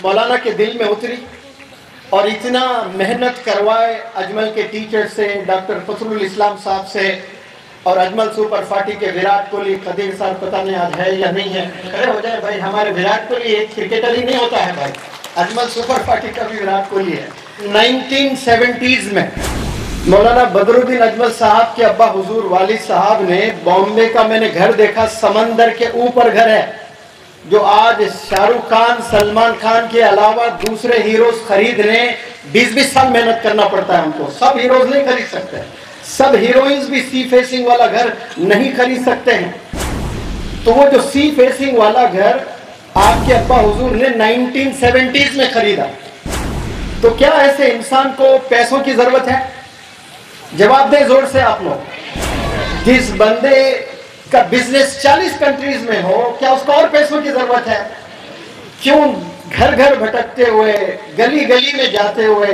مولانا کے دل میں اتری اور اتنا محنت کروائے اجمل کے ٹیچر سے، ڈاکٹر فضل الاسلام صاحب سے، اور اجمل سپر 40 کے وراٹ کوہلی، قدیر صاحب پتہ نہیں آج ہے یا نہیں ہے، کھڑے ہو جائے بھائی، ہمارے وراٹ کوہلی ایک کرکٹر ہی نہیں ہوتا ہے بھائی، اجمل سپر 40 کا بھی وراٹ کوہلی ہے۔ 1970s میں مولانا بدر الدین اجمل صاحب کے ابا حضور والد صاحب نے بامبے کا، میں نے گھر دیکھا، سمندر کے اوپر گھر ہے، جو آج شاہ رخ خان، سلمان خان کے علاوہ دوسرے ہیروز خریدنے 20-20 سال محنت کرنا پڑتا ہے ہم کو، سب ہیروز نہیں خرید سکتے، سب ہیروئنز بھی سی فیسنگ والا گھر نہیں خرید سکتے ہیں۔ تو وہ جو سی فیسنگ والا گھر آپ کے ابا حضور نے 1970s میں خریدا، تو کیا ایسے انسان کو پیسوں کی ضرورت ہے؟ جواب دیں زور سے آپ لوگ۔ جس بندے کا بزنس 40 کنٹریز میں ہو، کیا اس کو اور پیسوں کی ضرورت ہے؟ کیوں گھر گھر بھٹکتے ہوئے، گلی گلی میں جاتے ہوئے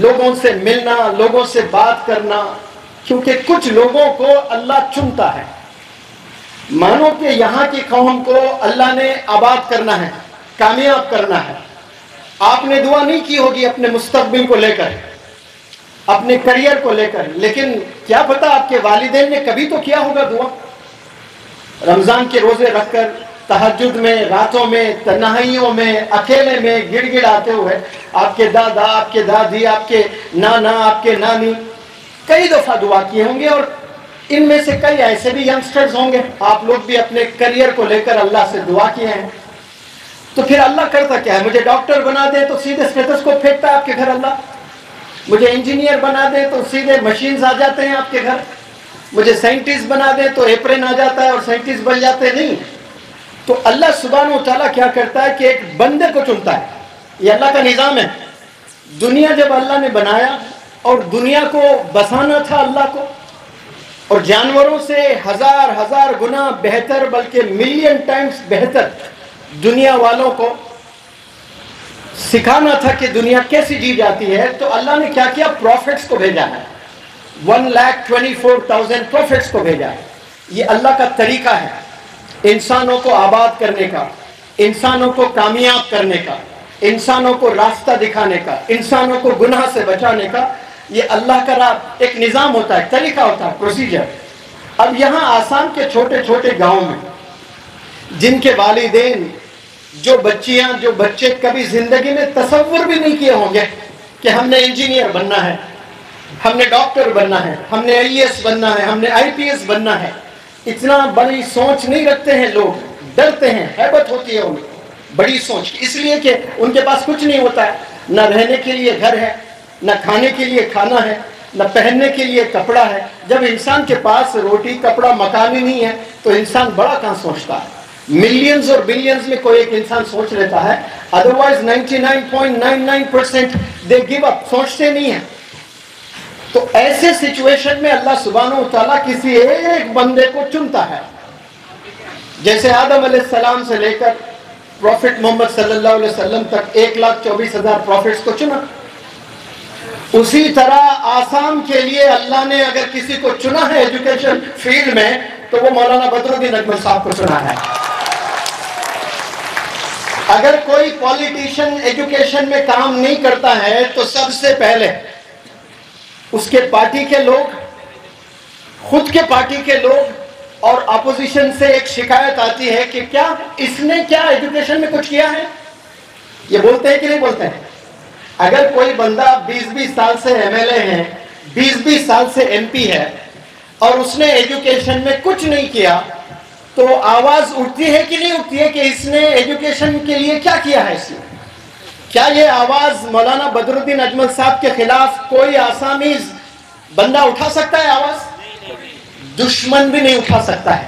لوگوں سے ملنا، لوگوں سے بات کرنا؟ کیونکہ کچھ لوگوں کو اللہ چنتا ہے۔ مانو کہ یہاں کی قوم کو اللہ نے آباد کرنا ہے، کامیاب کرنا ہے۔ آپ نے دعا نہیں کی ہوگی اپنے مستقبل کو لے کر، اپنے کریئر کو لے کر، لیکن کیا پتا آپ کے والدین نے کبھی تو کیا ہوگا دعا۔ رمضان کے روزے رکھ کر، تہجد میں، راتوں میں، تنہائیوں میں، اکیلے میں گڑ گڑ آتے ہوئے آپ کے دادا، آپ کے دادی، آپ کے نانا، آپ کے نانی کئی دفعہ دعا کیے ہوں گے، اور ان میں سے کئی ایسے بھی ینگسٹرز ہوں گے، آپ لوگ بھی اپنے کریئر کو لے کر اللہ سے دعا کیے ہیں۔ تو پھر اللہ کرتا کیا ہے؟ مجھے ڈاکٹر بنا دے تو سیدھے اسٹیتھوسکوپ پھینکتا ہے آپ کے گھر اللہ، مجھے انجینئر بنا دے تو سیدھے مشینز آ جاتے ہیں آپ کے گھر، مجھے سائنٹسٹ بنا دے تو ایپرن آ جاتا ہے اور سائنٹسٹ بن جاتے ہیں۔ نہیں، تو اللہ سبحانہ و تعالیٰ کیا کرتا ہے کہ ایک بندے کو چنتا ہے، یہ اللہ کا نظام ہے۔ دنیا جب اللہ نے بنایا اور دنیا کو بسانا تھا اللہ کو، اور جانوروں سے ہزار گنا بہتر، بلکہ ملین ٹائمز بہتر دنیا والوں کو سکھانا تھا کہ دنیا کیسی جی جاتی ہے، تو اللہ نے کیا کیا؟ پروفٹس کو بھیجا ہے، 1,24,000 پروفٹس کو بھیجا ہے۔ یہ اللہ کا طریقہ ہے انسانوں کو آباد کرنے کا، انسانوں کو کامیاب کرنے کا، انسانوں کو راستہ دکھانے کا، انسانوں کو گناہ سے بچانے کا۔ یہ اللہ کا ایک نظام ہوتا ہے، طریقہ ہوتا ہے، پروسیجر۔ اب یہاں آسام کے چھوٹے چھوٹے گاؤں میں جن کے والدین، جو بچیاں، جو بچے کبھی زندگی میں تصور بھی نہیں کیے ہوں گے کہ ہم نے انجینئر بننا ہے، ہم نے ڈاکٹر بننا ہے، ہم نے IAS بننا ہے، ہم نے IPS بننا ہے، اتنا بڑی سوچ نہیں رکھتے ہیں لوگ، ڈرتے ہیں، ہیبت ہوتی ہے انہیں بڑی سوچ، اس لیے کہ ان کے پاس کچھ نہیں ہوتا ہے، نہ رہنے کے لیے گھر ہے، نہ کھانے کے لیے کھانا ہے، نہ پہننے کے لیے کپڑا ہے۔ جب انسان کے پاس روٹی، کپڑا، مکان ہی نہیں ہے تو انسان بڑا کہاں سوچتا ہے؟ ملینز اور بلینز میں کوئی ایک انسان سوچ لیتا ہے، ادروائز 99.99% دے گیو اپ، سوچتے نہیں ہیں۔ تو ایسے سچویشن میں اللہ سبحانہ و تعالیٰ کسی ایک بندے کو چنتا ہے، جیسے آدم علیہ السلام سے لے کر پروفٹ محمد صلی اللہ علیہ وسلم تک 1,24,000 پروفٹس کو چنا۔ اسی طرح آسام کے لیے اللہ نے اگر کسی کو چنا ہے ایجوکیشن فیلڈ میں، تو وہ مولانا بدر الدین اجمل صاحب کو چنا ہے۔ اگر کوئی پولیٹیشین ایجوکیشن میں کام نہیں کرتا ہے تو سب سے پہلے اس کے پارٹی کے لوگ، خود کے پارٹی کے لوگ اور اپوزیشن سے ایک شکایت آتی ہے کہ کیا اس نے کیا ایجوکیشن میں کچھ کیا ہے؟ یہ بولتے ہیں کہ نہیں بولتے ہیں؟ اگر کوئی بندہ 20-20 سال سے MLA ہے، 20-20 سال سے MP ہے، اور اس نے ایجوکیشن میں کچھ نہیں کیا، تو آواز اٹھتی ہے کہ نہیں اٹھتی ہے کہ اس نے ایجوکیشن کے لیے کیا کیا ہے؟ اس نے کیا یہ آواز مولانا بدر الدین اجمل صاحب کے خلاف کوئی آسامیز بندہ اٹھا سکتا ہے آواز؟ دشمن بھی نہیں اٹھا سکتا ہے۔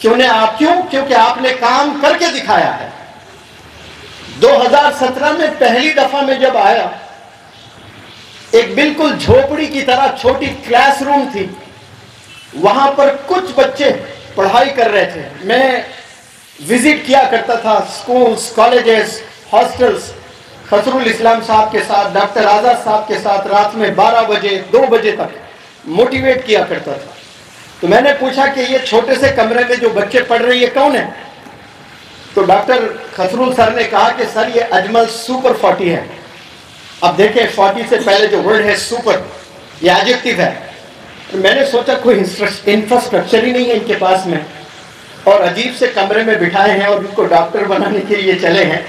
کیونکہ آپ نے کام کر کے دکھایا ہے۔ 2017 میں پہلی دفعہ میں جب آیا، ایک بالکل جھوپڑی کی طرح چھوٹی کلاس روم تھی، وہاں پر کچھ بچے پڑھائی کر رہے تھے۔ میں وزٹ کیا کرتا تھا سکولز، کالجز، ہاسٹلز، فضل الاسلام صاحب کے ساتھ، ڈاکٹر آزاد صاحب کے ساتھ رات میں 12 بجے 2 بجے تک موٹیویٹ کیا کرتا تھا۔ تو میں نے پوچھا کہ یہ چھوٹے سے کمرے میں جو بچے پڑھ رہے ہیں یہ کون ہیں؟ تو ڈاکٹر خسرو سر نے کہا کہ سر یہ اجمل سپر 40 ہے. اب دیکھیں 40 سے پہلے جو ورڈ ہے سپر، یہ ایڈجیکٹو ہے. میں نے سوچا کوئی انفراسٹرکچر ہی نہیں ہے ان کے پاس میں، اور عجیب سے کمرے میں بٹھائے ہیں اور ان کو ڈاکٹر بنانے کے لیے چلے ہیں.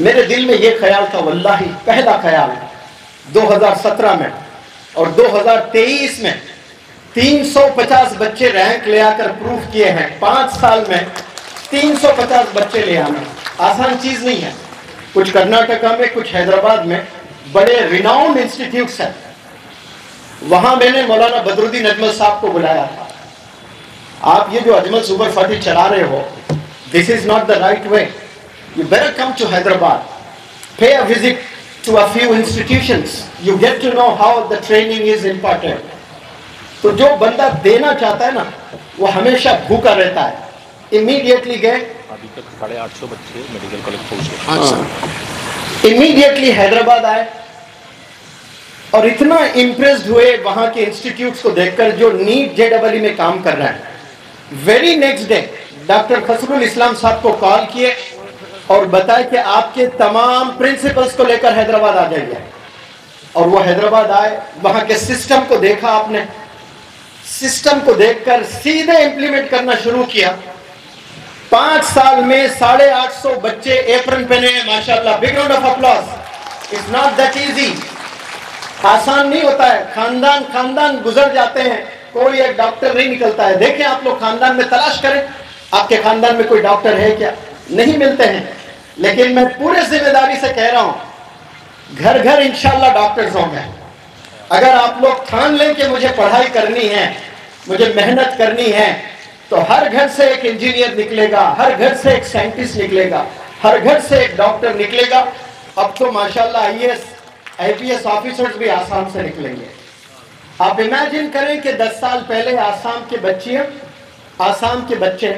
میرے دل میں یہ خیال تھا، واللہ پہلا خیال 2017 میں اور 2023 میں 350 بچے رینک لے آ کر پروف کیے ہیں. 5 سال میں 350 بچے لے آنا آسان چیز نہیں ہے. کچھ کرناٹکا میں، کچھ حیدرآباد میں بڑے ریناؤنڈ انسٹیٹیوٹس ہیں. وہاں میں نے مولانا بدرالدین اجمل صاحب کو بلایا تھا. آپ یہ جو اجمل سپر 40 چلا رہے ہو، this is not the right way. You better come to Hyderabad. Pay a visit to a few institutions. You get to know how the training is imparted. تو جو بندہ دینا چاہتا ہے نا وہ ہمیشہ بھوکا رہتا ہے. امیڈیٹلی گئے، ابھی تک 850 بچے میڈیکل کالج پہنچ گئے. امیڈیٹلی حیدرآباد آئے اور اتنا امپریسڈ ہوئے وہاں کے انسٹیٹیوٹس کو دیکھ کر جو نیٹ JEE میں کام کر رہے ہیں. ویری نیکسٹ ڈے ڈاکٹر فضل الاسلام صاحب کو کال کیے اور بتائے کہ آپ کے تمام پرنسپلز کو لے کر حیدرآباد آ جائیے. اور وہ حیدرآباد آئے، وہاں کے سسٹم کو دیکھا. آپ نے سسٹم کو دیکھ کر سیدھے امپلیمنٹ کرنا شروع کیا. 5 سال میں 850 بچے ایپرن پہنے ہیں. ماشاءاللہ، big round of applause. It's not that easy. آسان نہیں ہوتا ہے. خاندان گزر جاتے ہیں، کوئی ایک ڈاکٹر نہیں نکلتا ہے. دیکھیں آپ لوگ خاندان میں تلاش کریں، آپ کے خاندان میں کوئی ڈاکٹر ہے کیا؟ نہیں ملتے ہیں. لیکن میں پورے ذمہ داری سے کہہ رہا ہوں، گھر گھر انشاءاللہ ڈاکٹرز ہوں گے. اگر آپ لوگ ٹھان لیں کہ مجھے پڑھائی کرنی ہے، مجھے محنت کرنی ہے، تو ہر گھر سے ایک انجینئر نکلے گا، ہر گھر سے ایک سائنٹسٹ نکلے گا، ہر گھر سے ایک ڈاکٹر نکلے گا. اب تو ماشاءاللہ IAS آفیسرز بھی آسام سے نکلیں گے. آپ امیجن کریں کہ 10 سال پہلے آسام کے بچے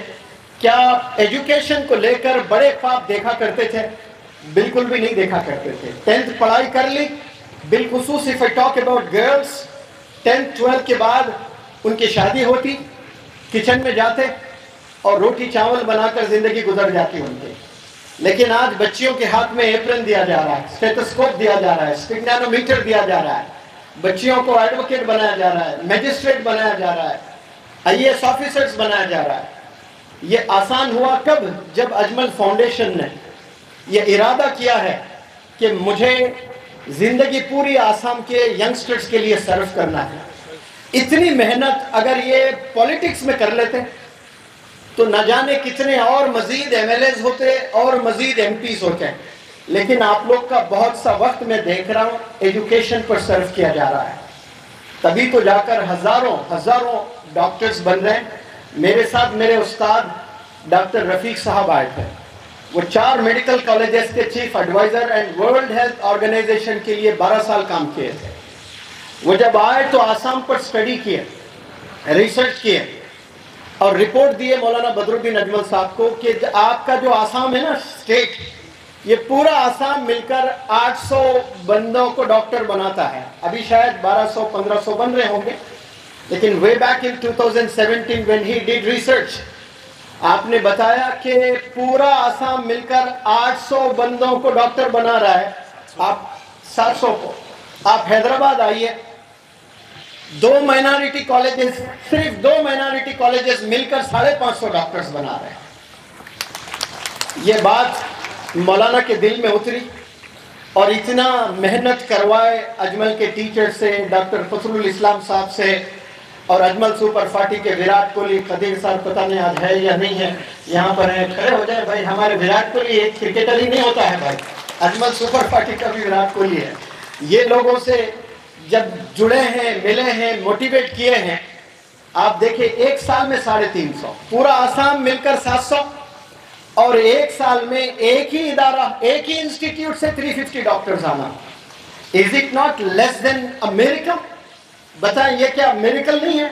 کیا ایجوکیشن کو لے کر بڑے خواب دیکھا کرتے تھے؟ بالکل بھی نہیں دیکھا کرتے تھے. 10th پڑھائی کر لی، بالخصوص if I talk about girls 10th 12th کے بعد ان کی شادی ہوتی، کچن میں جاتے اور روٹی چاول بنا کر زندگی گزر جاتی ان کی. لیکن آج بچیوں کے ہاتھ میں ایپرن دیا جا رہا ہے، اسٹیتھوسکوپ دیا جا رہا ہے، اسپیگنانومیٹر دیا جا رہا ہے، بچیوں کو ایڈوکیٹ بنایا جا رہا ہے، میجسٹریٹ بنایا جا رہا ہے، IAS آفیسرز بنایا جا رہا ہے. یہ آسان ہوا کب؟ جب اجمل فاؤنڈیشن نے یہ ارادہ کیا ہے کہ مجھے زندگی پوری آسام کے ینگسٹرز کے لیے سرو کرنا ہے. اتنی محنت اگر یہ پولیٹکس میں کر لیتے تو نہ جانے کتنے اور مزید MLAs ہوتے اور مزید MPs ہوتے. لیکن آپ لوگ کا بہت سا وقت میں دیکھ رہا ہوں ایجوکیشن پر سرو کیا جا رہا ہے. تبھی تو جا کر ہزاروں ڈاکٹرز بن رہے ہیں. میرے ساتھ میرے استاد ڈاکٹر رفیق صاحب آئے تھے. وہ 4 میڈیکل کالجز کے chief adviser and World Health Organization کے لیے 12 سال کام کیے تھے. وہ جب آئے تو آسام پر سٹڈی کیے، ریسرچ کیے اور رپورٹ دیے مولانا بدرالدین اجمل صاحب کو کہ آپ کا جو آسام ہے نا اسٹیٹ، یہ پورا آسام مل کر 800 بندوں کو ڈاکٹر بناتا ہے. ابھی شاید 1200-1500 بن رہے ہوں گے. لیکن way back in 2017 when he did research، آپ نے بتایا کہ پورا آسام مل کر 800 بندوں کو ڈاکٹر بنا رہا ہے. آپ 700 کو. آپ حیدرآباد آئیے، 2 مائنارٹی کالجز، صرف 2 مائنارٹی کالجز مل کر 550 ڈاکٹرز بنا رہے ہیں. یہ بات مولانا کے دل میں اتری اور اتنا محنت کروائے اجمل کے ٹیچر سے، ڈاکٹر فضل الاسلام صاحب سے اور اجمل سپر 40 کے وراٹ کوہلی. قدیر صاحب پتہ نہیں آج ہے یا نہیں ہے، یہاں پر ہیں، کھڑے ہو جائیں بھائی. ہمارے وراٹ کوہلی ایک کرکٹر ہی نہیں ہوتا ہے بھائی، اجمل سپر 40 کا بھی وراٹ کوہلی ہے. یہ لوگوں سے جب جڑے ہیں، ملے ہیں، موٹیویٹ کیے ہیں. آپ دیکھیں 1 سال میں 350، پورا آسام مل کر 700، اور 1 سال میں ایک ہی ادارہ، ایک ہی انسٹیٹیوٹ سے 350 ڈاکٹرز آنا. Is it not less than a miracle؟ بتائیں یہ کیا میریکل نہیں ہے؟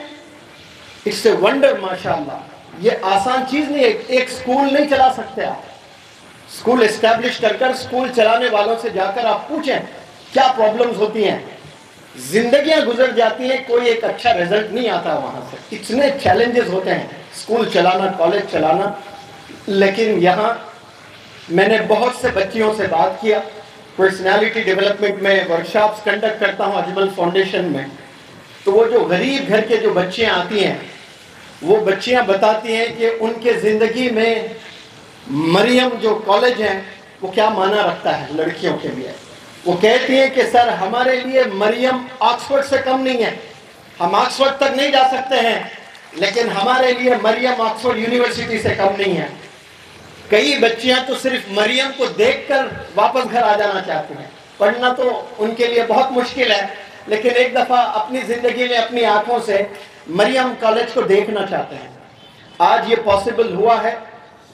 It's a wonder ماشاءاللہ. یہ آسان چیز نہیں ہے. ایک سکول نہیں چلا سکتے آپ. سکول اسٹیبلش کر سکول چلانے والوں سے جا کر آپ پوچھیں کیا پرابلمز ہوتی ہیں. زندگیاں گزر جاتی ہیں، کوئی ایک اچھا رزلٹ نہیں آتا وہاں سے. اتنے چیلنجز ہوتے ہیں سکول چلانا، کالج چلانا. لیکن یہاں میں نے بہت سے بچیوں سے بات کیا، پرسنالٹی ڈیولپمنٹ میں ورکشاپس کنڈکٹ کرتا ہوں اجمل فاؤنڈیشن میں، تو وہ جو غریب گھر کے جو بچیاں آتی ہیں وہ بچیاں بتاتی ہیں کہ ان کے زندگی میں مریم جو کالج ہیں وہ کیا معنی رکھتا ہے لڑکیوں کے لیے۔ وہ کہتی ہیں کہ سر ہمارے لیے مریم آکسفورڈ سے کم نہیں ہے، ہم آکسفورڈ تک نہیں جا سکتے ہیں لیکن ہمارے لیے مریم آکسفورڈ یونیورسٹی سے کم نہیں ہے۔ کئی بچیاں تو صرف مریم کو دیکھ کر واپس گھر آ جانا چاہتی ہیں، پڑھنا تو ان کے لیے بہت مشکل ہے لیکن ایک دفعہ اپنی زندگی میں اپنی آنکھوں سے مریم کالج کو دیکھنا چاہتے ہیں۔ آج یہ پاسبل ہوا ہے،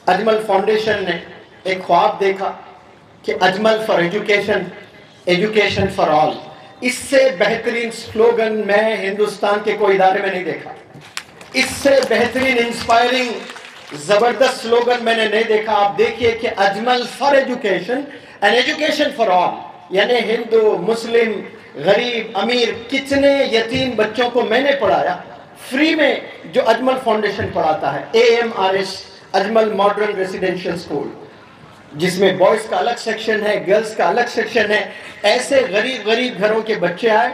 اجمل فاؤنڈیشن نے ایک خواب دیکھا کہ Ajmal for education, education for all. اس سے بہترین سلوگن میں ہندوستان کے کوئی ادارے میں نہیں دیکھا، اس سے بہترین انسپائرنگ زبردست سلوگن میں نے نہیں دیکھا۔ آپ دیکھیے کہ Ajmal for education and education for آل، یعنی ہندو، مسلم، غریب، امیر، کتنے یتیم بچوں کو میں نے پڑھایا فری میں، جو اجمل فاؤنڈیشن پڑھاتا ہے۔ AMRS Ajmal modern residential school, جس میں بوائز کا الگ سیکشن ہے، گرلز کا الگ سیکشن ہے۔ ایسے غریب گھروں کے بچے آئے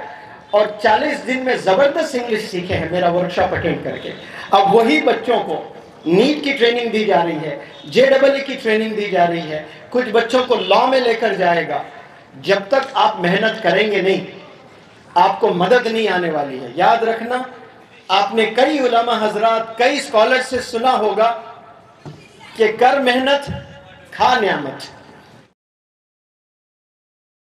اور 40 دن میں زبردست انگلش سیکھے ہیں میرا ورکشاپ اٹینڈ کر کے۔ اب وہی بچوں کو نیٹ کی ٹریننگ دی جا رہی ہے، JEE کی ٹریننگ دی جا رہی ہے، کچھ بچوں کو لاء میں لے کر جائے گا۔ جب تک آپ محنت کریں گے نہیں، آپ کو مدد نہیں آنے والی ہے۔ یاد رکھنا، آپ نے کئی علماء حضرات، کئی اسکالر سے سنا ہوگا کہ کر محنت کھا نعمت۔